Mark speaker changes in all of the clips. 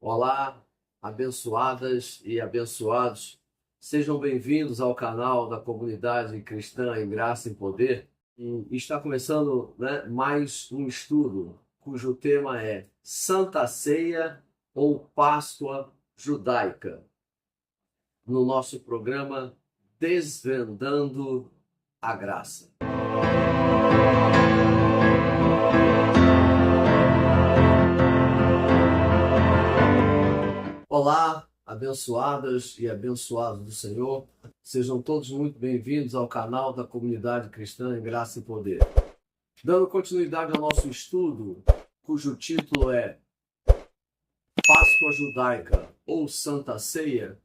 Speaker 1: Olá, abençoadas e abençoados. Sejam bem-vindos ao canal da Comunidade Cristã em Graça e Poder. E está começando, mais um estudo cujo tema é Santa Ceia ou Páscoa Judaica, no nosso programa Desvendando a Graça. Olá, abençoadas e abençoados do Senhor. Sejam todos muito bem-vindos ao canal da Comunidade Cristã em Graça e Poder. Dando continuidade ao nosso estudo, cujo título é Páscoa Judaica ou Santa Ceia,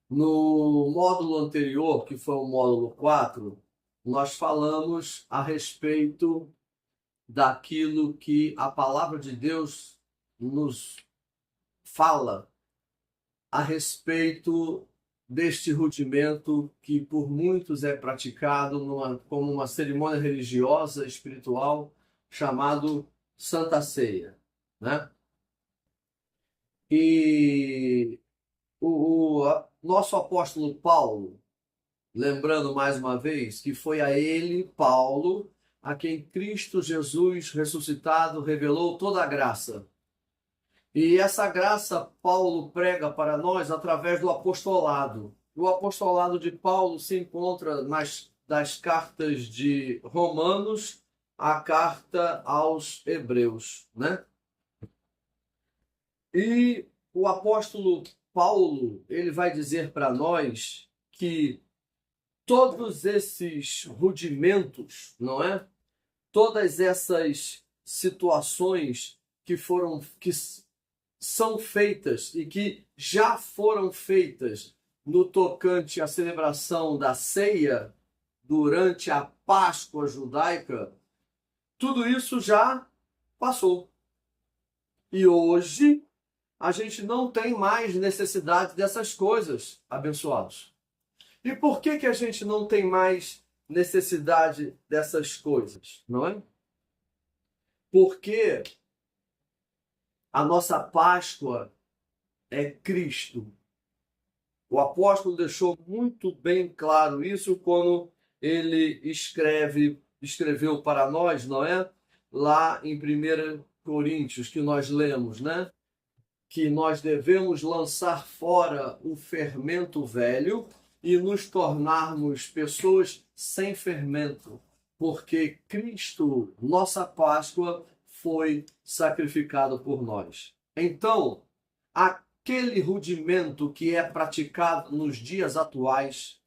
Speaker 1: No módulo anterior, que foi o módulo 4, nós falamos a respeito daquilo que a palavra de Deus nos fala a respeito deste rudimento que por muitos é praticado como uma cerimônia religiosa espiritual chamado Santa Ceia, E o nosso apóstolo Paulo, lembrando mais uma vez que foi a ele, Paulo, a quem Cristo Jesus ressuscitado revelou toda a graça. E essa graça Paulo prega para nós através do apostolado. O apostolado de Paulo se encontra das cartas de Romanos à carta aos Hebreus, E o apóstolo Paulo, ele vai dizer para nós que todos esses rudimentos, Todas essas situações que são feitas e que já foram feitas no tocante à celebração da ceia durante a Páscoa judaica, tudo isso já passou. E hoje a gente não tem mais necessidade dessas coisas, abençoados. E por que a gente não tem mais necessidade dessas coisas, não é? Porque a nossa Páscoa é Cristo. O apóstolo deixou muito bem claro isso quando ele escreveu para nós, Lá em 1 Coríntios, que nós lemos, Que nós devemos lançar fora o fermento velho e nos tornarmos pessoas sem fermento, porque Cristo, nossa Páscoa, foi sacrificado por nós. Então, aquele rudimento que é praticado nos dias atuais,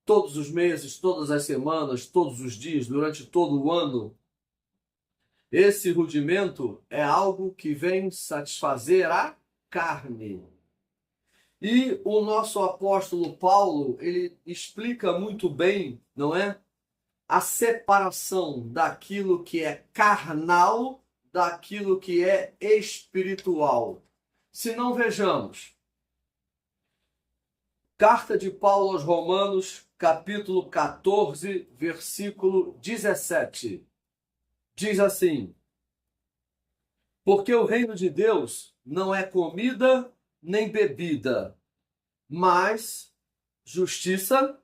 Speaker 1: todos os meses, todas as semanas, todos os dias, durante todo o ano, esse rudimento é algo que vem satisfazer a carne. E o nosso apóstolo Paulo, ele explica muito bem, a separação daquilo que é carnal daquilo que é espiritual. Se não, vejamos. Carta de Paulo aos Romanos, capítulo 14, versículo 17. Diz assim: porque o reino de Deus não é comida nem bebida, mas justiça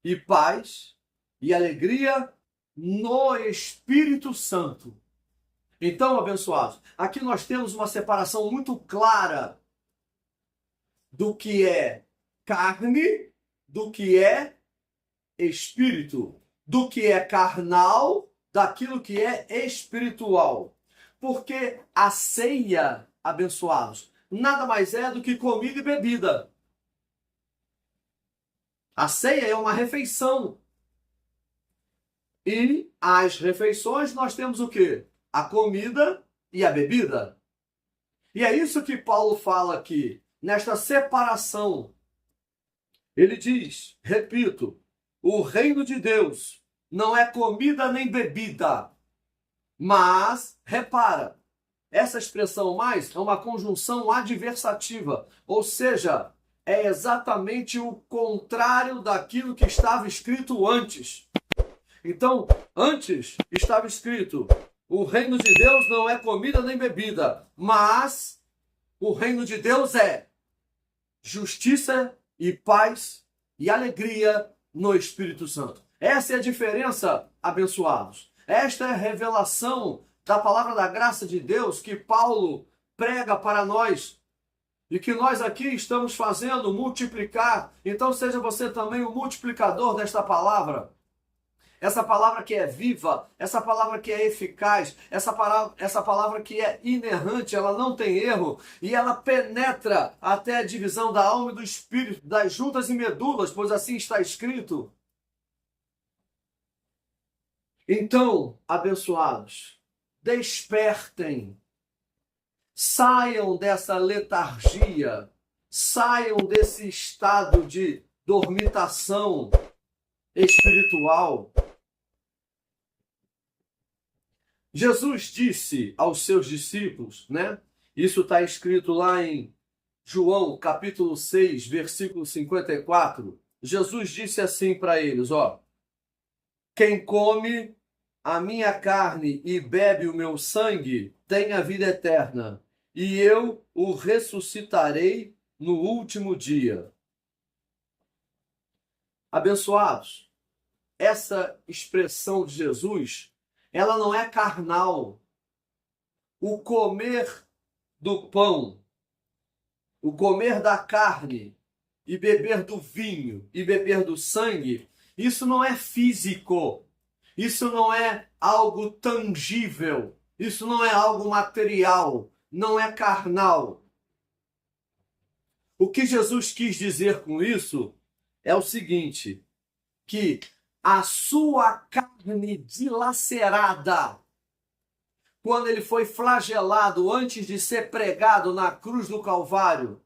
Speaker 1: e paz e alegria no Espírito Santo. Então, abençoados, aqui nós temos uma separação muito clara do que é carne, do que é espírito, do que é carnal, daquilo que é espiritual. Porque a ceia, abençoados, nada mais é do que comida e bebida. A ceia é uma refeição. E as refeições nós temos o quê? A comida e a bebida. E é isso que Paulo fala aqui, nesta separação. Ele diz, repito, o reino de Deus não é comida nem bebida. Mas, repara, essa expressão mais é uma conjunção adversativa, ou seja, é exatamente o contrário daquilo que estava escrito antes. Então, antes estava escrito: o reino de Deus não é comida nem bebida, mas o reino de Deus é justiça e paz e alegria no Espírito Santo. Essa é a diferença, abençoados. Esta é a revelação da palavra da graça de Deus que Paulo prega para nós e que nós aqui estamos fazendo multiplicar. Então seja você também o multiplicador desta palavra. Essa palavra que é viva, essa palavra que é eficaz, essa palavra que é inerrante, ela não tem erro e ela penetra até a divisão da alma e do espírito, das juntas e medulas, pois assim está escrito. Então, abençoados, despertem, saiam dessa letargia, saiam desse estado de dormitação espiritual. Jesus disse aos seus discípulos, né? Isso está escrito lá em João, capítulo 6, versículo 54. Jesus disse assim para eles, ó: quem come a minha carne e bebe o meu sangue tem a vida eterna, e eu o ressuscitarei no último dia. Abençoados, essa expressão de Jesus, ela não é carnal. O comer do pão, o comer da carne e beber do vinho e beber do sangue, isso não é físico. Isso não é algo tangível. Isso não é algo material. Não é carnal. O que Jesus quis dizer com isso é o seguinte, que a sua carne dilacerada, quando ele foi flagelado antes de ser pregado na cruz do Calvário,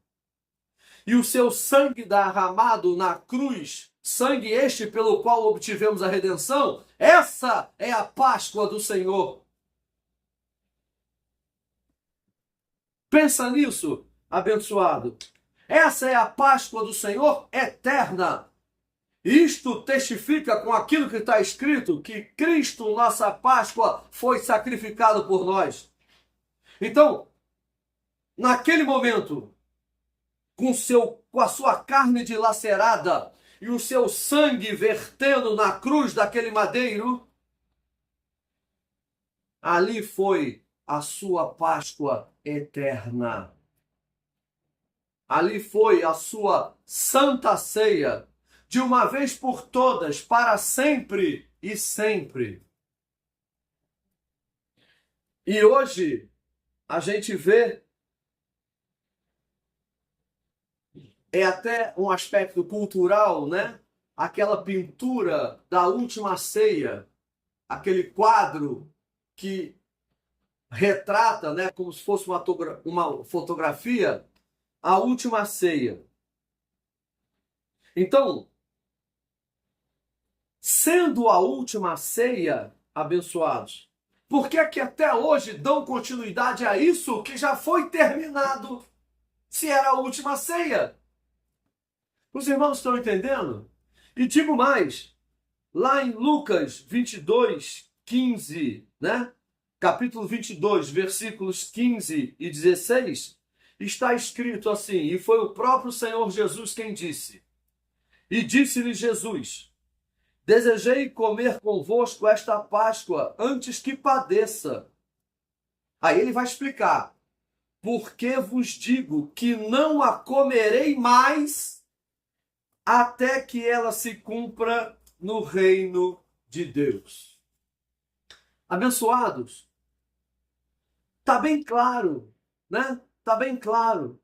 Speaker 1: e o seu sangue derramado na cruz, sangue este pelo qual obtivemos a redenção, essa é a Páscoa do Senhor. Pensa nisso, abençoado. Essa é a Páscoa do Senhor eterna. Isto testifica com aquilo que está escrito, que Cristo, nossa Páscoa, foi sacrificado por nós. Então, naquele momento, com a sua carne dilacerada e o seu sangue vertendo na cruz daquele madeiro, ali foi a sua Páscoa eterna. Ali foi a sua santa ceia, de uma vez por todas, para sempre e sempre. E hoje a gente vê, é até um aspecto cultural, né? Aquela pintura da última ceia, aquele quadro que retrata, né, como se fosse uma fotografia, a última ceia. Então, sendo a última ceia, abençoados, por que é que até hoje dão continuidade a isso que já foi terminado, se era a última ceia? Os irmãos estão entendendo? E digo mais, lá em Lucas 22, 15, né? Capítulo 22, versículos 15 e 16, está escrito assim, e foi o próprio Senhor Jesus quem disse. E disse-lhe Jesus, desejei comer convosco esta Páscoa antes que padeça. Aí ele vai explicar, porque vos digo que não a comerei mais até que ela se cumpra no reino de Deus. Abençoados, está bem claro, né? Está bem claro.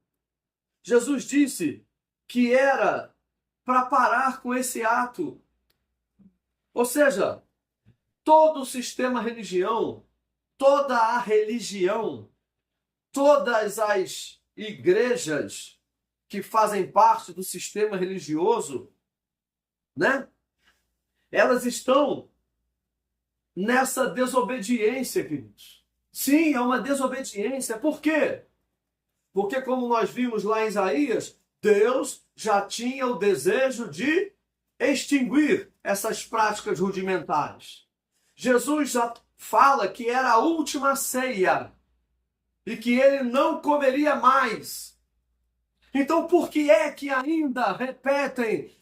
Speaker 1: Jesus disse que era para parar com esse ato. Ou seja, todo o sistema religião, toda a religião, todas as igrejas que fazem parte do sistema religioso, né? Elas estão nessa desobediência, queridos. Sim, é uma desobediência. Por quê? Porque, como nós vimos lá em Isaías, Deus já tinha o desejo de extinguir essas práticas rudimentares. Jesus já fala que era a última ceia e que ele não comeria mais. Então, por que é que ainda repetem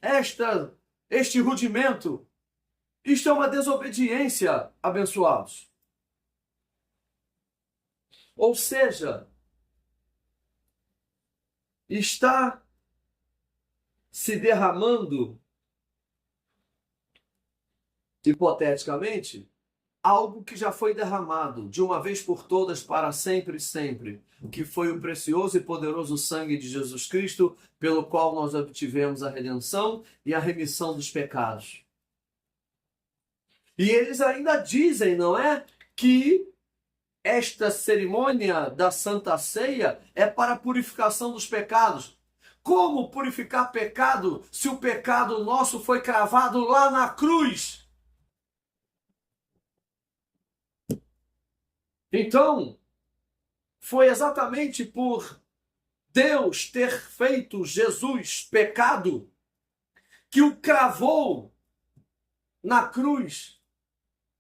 Speaker 1: este rudimento? Isto é uma desobediência, abençoados. Ou seja, está se derramando, hipoteticamente, algo que já foi derramado de uma vez por todas para sempre e sempre, que foi o precioso e poderoso sangue de Jesus Cristo, pelo qual nós obtivemos a redenção e a remissão dos pecados. E eles ainda dizem, não é, que esta cerimônia da Santa Ceia é para a purificação dos pecados. Como purificar pecado se o pecado nosso foi cravado lá na cruz? Então, foi exatamente por Deus ter feito Jesus pecado que o cravou na cruz,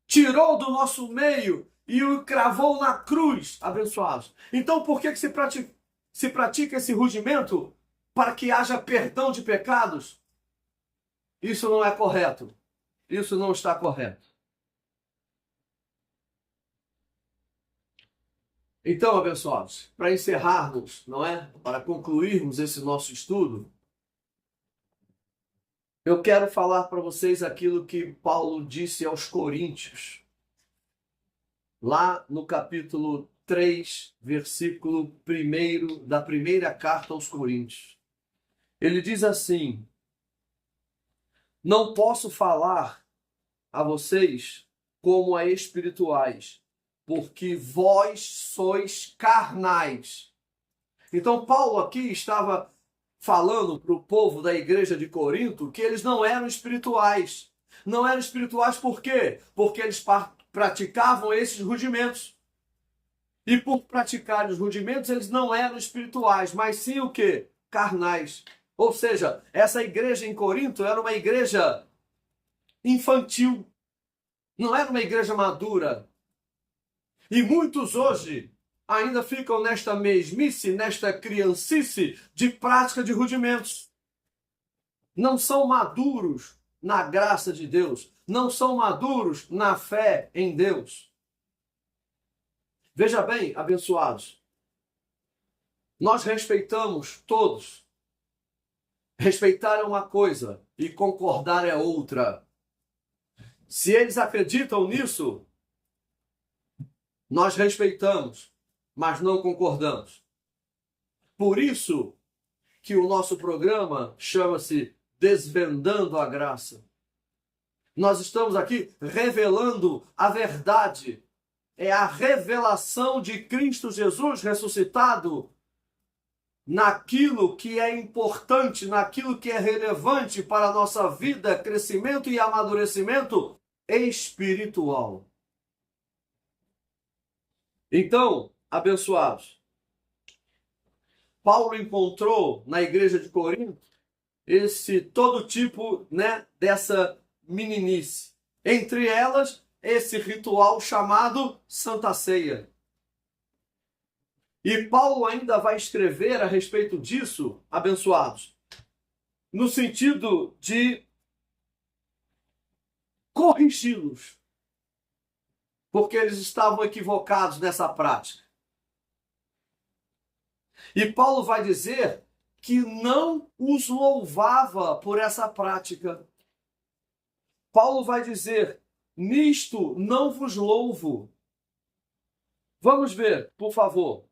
Speaker 1: tirou do nosso meio e o cravou na cruz, abençoados. Então, por que se pratica esse rudimento? Para que haja perdão de pecados? Isso não é correto. Isso não está correto. Então, abençoados, para encerrarmos, não é? Para concluirmos esse nosso estudo, eu quero falar para vocês aquilo que Paulo disse aos Coríntios, lá no capítulo 3, versículo 1 da primeira carta aos Coríntios. Ele diz assim: não posso falar a vocês como a espirituais, porque vós sois carnais. Então Paulo aqui estava falando para o povo da igreja de Corinto que eles não eram espirituais. Não eram espirituais por quê? Porque eles praticavam esses rudimentos. E por praticarem os rudimentos, eles não eram espirituais, mas sim o quê? Carnais. Ou seja, essa igreja em Corinto era uma igreja infantil. Não era uma igreja madura. E muitos hoje ainda ficam nesta mesmice, nesta criancice de prática de rudimentos. Não são maduros na graça de Deus. Não são maduros na fé em Deus. Veja bem, abençoados, nós respeitamos todos. Respeitar é uma coisa e concordar é outra. Se eles acreditam nisso, nós respeitamos, mas não concordamos. Por isso que o nosso programa chama-se Desvendando a Graça. Nós estamos aqui revelando a verdade. É a revelação de Cristo Jesus ressuscitado naquilo que é importante, naquilo que é relevante para a nossa vida, crescimento e amadurecimento espiritual. Então, abençoados, Paulo encontrou na igreja de Corinto todo tipo, dessa meninice. Entre elas, esse ritual chamado Santa Ceia. E Paulo ainda vai escrever a respeito disso, abençoados, no sentido de corrigi-los, porque eles estavam equivocados nessa prática. E Paulo vai dizer que não os louvava por essa prática. Paulo vai dizer: nisto não vos louvo. Vamos ver, por favor.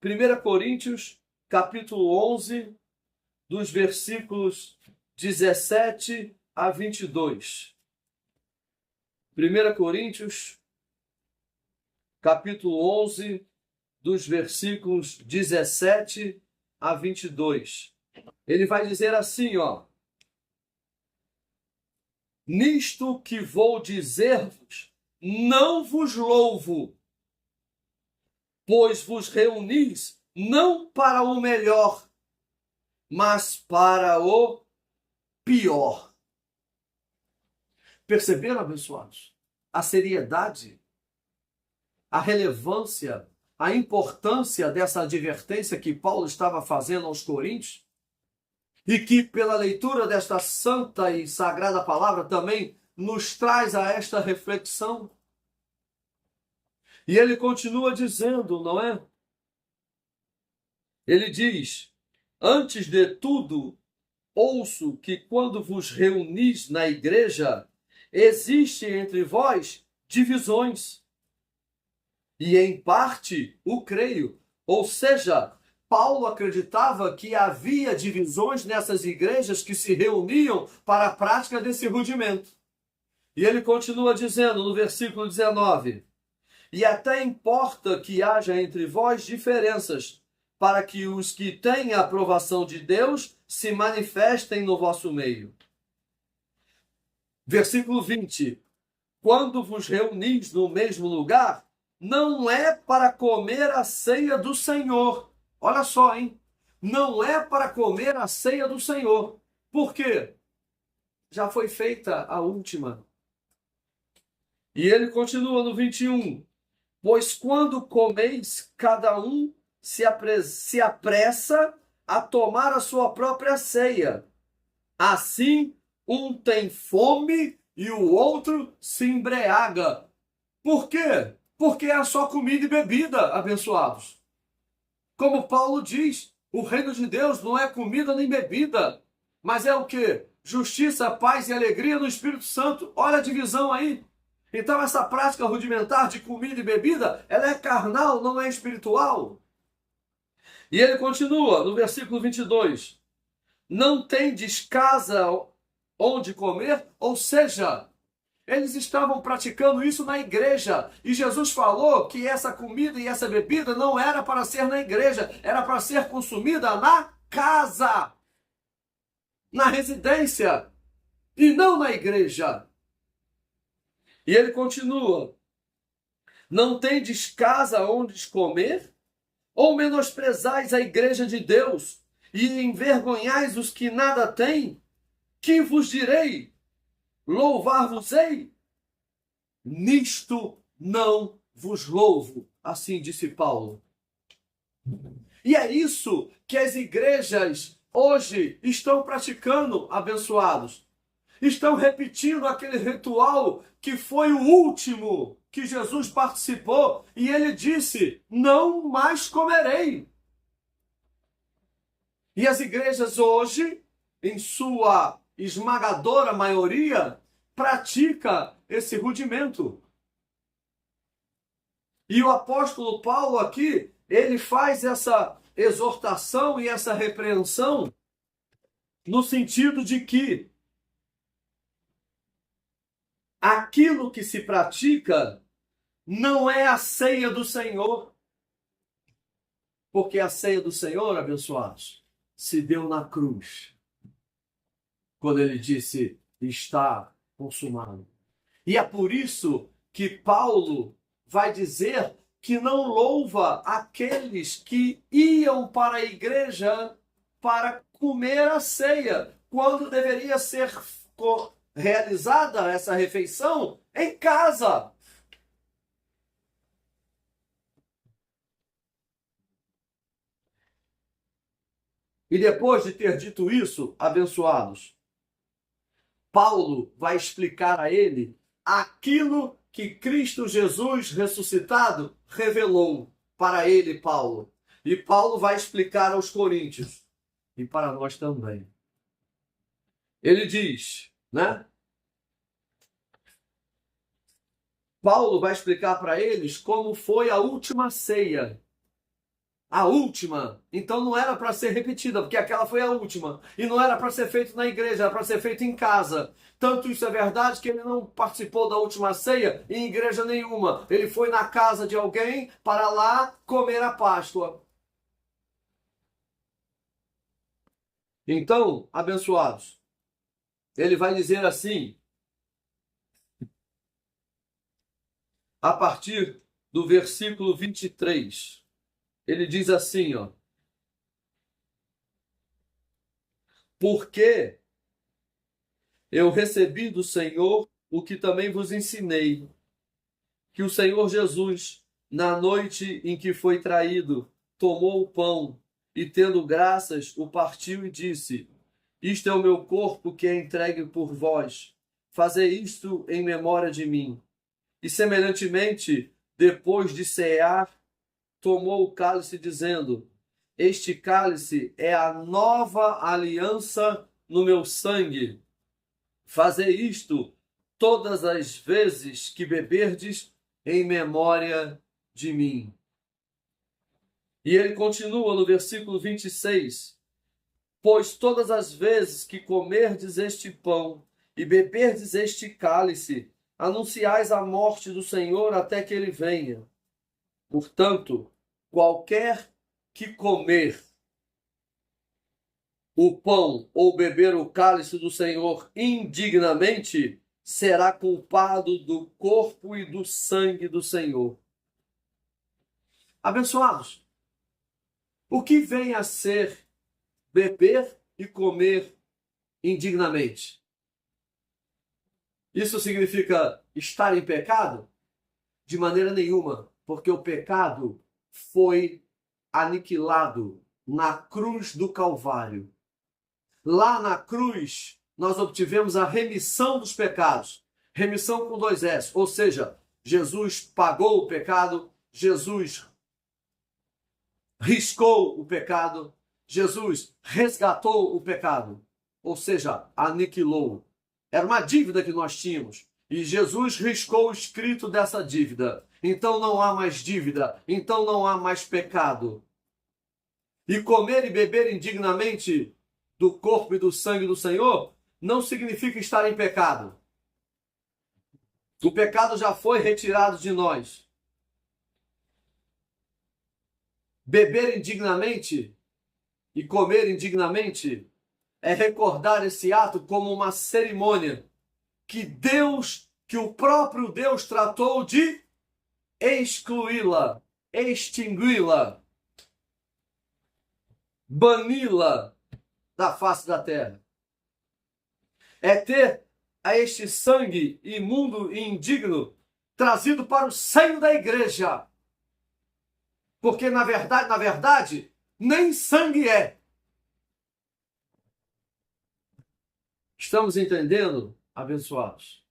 Speaker 1: 1 Coríntios, capítulo 11, dos versículos 17 a 22. 1 Coríntios, capítulo 11, dos versículos 17 a 22. Ele vai dizer assim, ó: nisto que vou dizer-vos, não vos louvo, pois vos reunis não para o melhor, mas para o pior. Perceberam, abençoados? A seriedade, a relevância, a importância dessa advertência que Paulo estava fazendo aos Coríntios, e que, pela leitura desta santa e sagrada palavra, também nos traz a esta reflexão. E ele continua dizendo, não é? Ele diz: antes de tudo, ouço que quando vos reunis na igreja, existe entre vós divisões. E em parte o creio. Ou seja, Paulo acreditava que havia divisões nessas igrejas que se reuniam para a prática desse rudimento. E ele continua dizendo no versículo 19: e até importa que haja entre vós diferenças, para que os que têm a aprovação de Deus se manifestem no vosso meio. Versículo 20: quando vos reunis no mesmo lugar, não é para comer a ceia do Senhor. Olha só, hein? Não é para comer a ceia do Senhor. Por quê? Já foi feita a última. E ele continua no 21. Pois quando comeis, cada um se apressa a tomar a sua própria ceia. Assim, um tem fome e o outro se embriaga. Por quê? Porque é só comida e bebida, abençoados. Como Paulo diz, o reino de Deus não é comida nem bebida, mas é o quê? Justiça, paz e alegria no Espírito Santo. Olha a divisão aí. Então essa prática rudimentar de comida e bebida, ela é carnal, não é espiritual. E ele continua no versículo 22. Não tendes casa onde comer? Ou seja, eles estavam praticando isso na igreja. E Jesus falou que essa comida e essa bebida não era para ser na igreja, era para ser consumida na casa, na residência, e não na igreja. E ele continua: não tendes casa onde comer? Ou menosprezais a igreja de Deus e envergonhais os que nada têm? Que vos direi? Louvar-vos-ei? Nisto não vos louvo, assim disse Paulo. E é isso que as igrejas hoje estão praticando, abençoados. Estão repetindo aquele ritual que foi o último que Jesus participou e ele disse: não mais comerei. E as igrejas hoje, em sua esmagadora maioria, pratica esse rudimento. E o apóstolo Paulo aqui, ele faz essa exortação e essa repreensão no sentido de que aquilo que se pratica não é a ceia do Senhor. Porque a ceia do Senhor, abençoados, se deu na cruz. Quando ele disse: está consumado. E é por isso que Paulo vai dizer que não louva aqueles que iam para a igreja para comer a ceia, quando deveria ser realizada essa refeição em casa. E depois de ter dito isso, abençoados, Paulo vai explicar a ele aquilo que Cristo Jesus ressuscitado revelou para ele, Paulo. E Paulo vai explicar aos coríntios e para nós também. Ele diz, né? Paulo vai explicar para eles como foi a última ceia. A última. Então não era para ser repetida, porque aquela foi a última. E não era para ser feito na igreja, era para ser feito em casa. Tanto isso é verdade que ele não participou da última ceia em igreja nenhuma. Ele foi na casa de alguém para lá comer a Páscoa. Então, abençoados, ele vai dizer assim, a partir do versículo 23. Ele diz assim, ó: Porque eu recebi do Senhor o que também vos ensinei, que o Senhor Jesus, na noite em que foi traído, tomou o pão e, tendo graças, o partiu e disse: Isto é o meu corpo que é entregue por vós. Fazei isto em memória de mim. E semelhantemente, depois de cear, tomou o cálice, dizendo: Este cálice é a nova aliança no meu sangue. Fazei isto todas as vezes que beberdes em memória de mim. E ele continua no versículo 26. Pois todas as vezes que comerdes este pão e beberdes este cálice, anunciais a morte do Senhor até que ele venha. Portanto, qualquer que comer o pão ou beber o cálice do Senhor indignamente, será culpado do corpo e do sangue do Senhor. Abençoados, o que vem a ser beber e comer indignamente? Isso significa estar em pecado? De maneira nenhuma, porque o pecado foi aniquilado na cruz do Calvário. Lá na cruz, nós obtivemos a remissão dos pecados. Remissão com 2 S, ou seja, Jesus pagou o pecado, Jesus riscou o pecado, Jesus resgatou o pecado, ou seja, aniquilou. Era uma dívida que nós tínhamos e Jesus riscou o escrito dessa dívida. Então não há mais dívida, então não há mais pecado. E comer e beber indignamente do corpo e do sangue do Senhor não significa estar em pecado. O pecado já foi retirado de nós. Beber indignamente e comer indignamente é recordar esse ato como uma cerimônia que o próprio Deus tratou de excluí-la, extingui-la, bani-la da face da terra. É ter a este sangue imundo e indigno trazido para o seio da igreja. Porque na verdade, nem sangue é. Estamos entendendo, abençoados?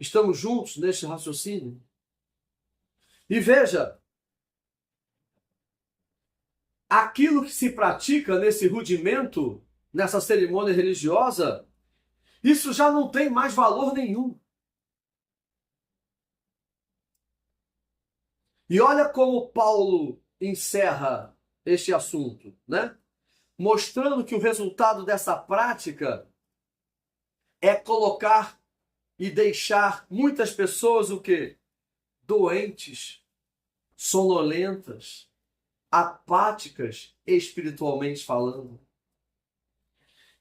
Speaker 1: Estamos juntos neste raciocínio? E veja, aquilo que se pratica nesse rudimento, nessa cerimônia religiosa, isso já não tem mais valor nenhum. E olha como Paulo encerra este assunto, né? Mostrando que o resultado dessa prática é colocar e deixar muitas pessoas o quê? Doentes, sonolentas, apáticas, espiritualmente falando.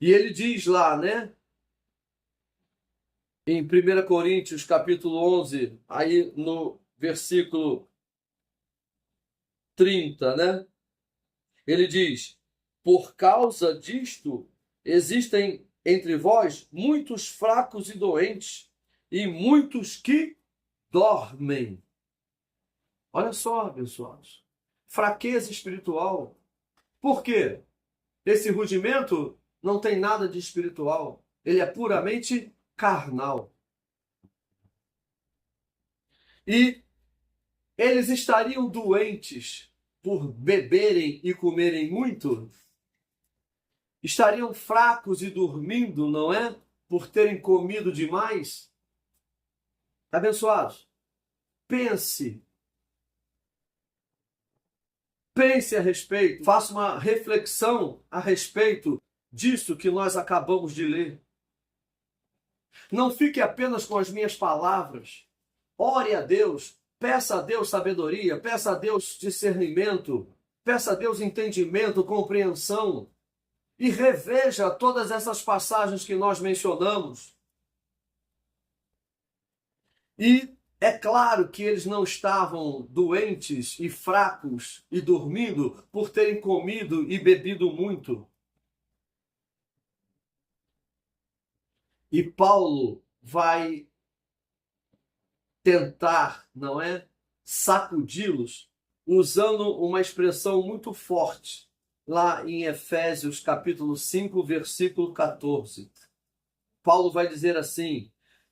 Speaker 1: E ele diz lá, né? Em 1 Coríntios, capítulo 11, aí no versículo 30, né? Ele diz: por causa disto, existem entre vós muitos fracos e doentes, e muitos que dormem. Olha só, abençoados. Fraqueza espiritual. Por quê? Esse rudimento não tem nada de espiritual. Ele é puramente carnal. E eles estariam doentes por beberem e comerem muito? Estariam fracos e dormindo, não é? Por terem comido demais? Abençoados, pense a respeito, faça uma reflexão a respeito disso que nós acabamos de ler. Não fique apenas com as minhas palavras. Ore a Deus, peça a Deus sabedoria, peça a Deus discernimento, peça a Deus entendimento, compreensão. E reveja todas essas passagens que nós mencionamos. E é claro que eles não estavam doentes e fracos e dormindo por terem comido e bebido muito. E Paulo vai tentar, não é, sacudi-los, usando uma expressão muito forte, lá em Efésios capítulo 5, versículo 14. Paulo vai dizer assim: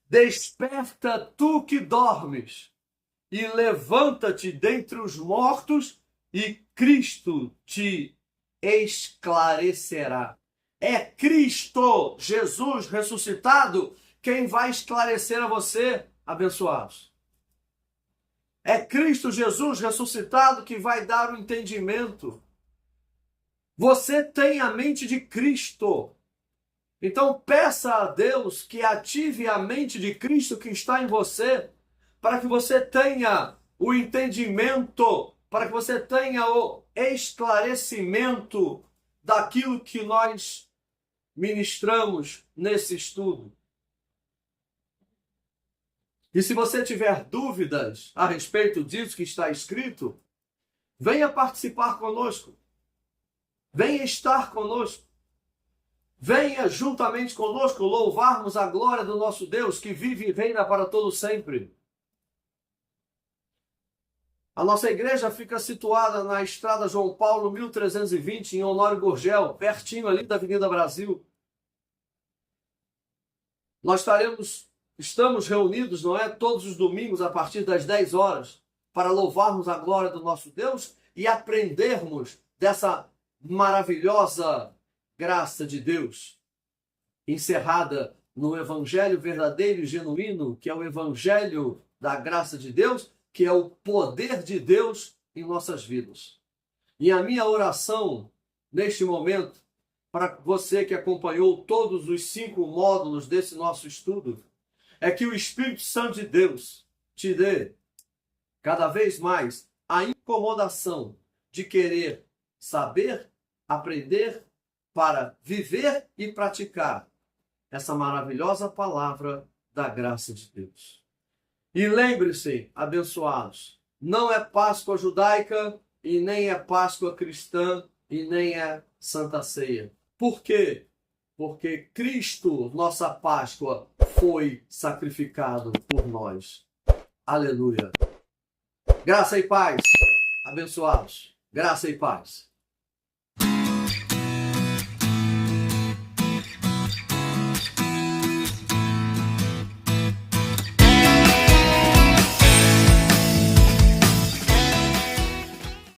Speaker 1: desperta tu que dormes, e levanta-te dentre os mortos, e Cristo te esclarecerá. É Cristo, Jesus ressuscitado, quem vai esclarecer a você, abençoados. É Cristo Jesus ressuscitado que vai dar o entendimento. Você tem a mente de Cristo. Então peça a Deus que ative a mente de Cristo que está em você, para que você tenha o entendimento, para que você tenha o esclarecimento daquilo que nós ministramos nesse estudo. E se você tiver dúvidas a respeito disso que está escrito, venha participar conosco. Venha estar conosco. Venha juntamente conosco louvarmos a glória do nosso Deus, que vive e reina para todo sempre. A nossa igreja fica situada na Estrada João Paulo, 1320, em Honório Gurgel, pertinho ali da Avenida Brasil. Nós estamos reunidos, não é, todos os domingos a partir das 10 horas, para louvarmos a glória do nosso Deus e aprendermos dessa maravilhosa graça de Deus, encerrada no Evangelho verdadeiro e genuíno, que é o Evangelho da graça de Deus, que é o poder de Deus em nossas vidas. E a minha oração, neste momento, para você que acompanhou todos os 5 módulos desse nosso estudo, é que o Espírito Santo de Deus te dê cada vez mais a incomodação de querer saber, aprender, para viver e praticar essa maravilhosa palavra da graça de Deus. E lembre-se, abençoados, não é Páscoa judaica e nem é Páscoa cristã e nem é Santa Ceia. Por quê? Porque Cristo, nossa Páscoa, foi sacrificado por nós. Aleluia. Graça e paz, abençoados. Graça e paz.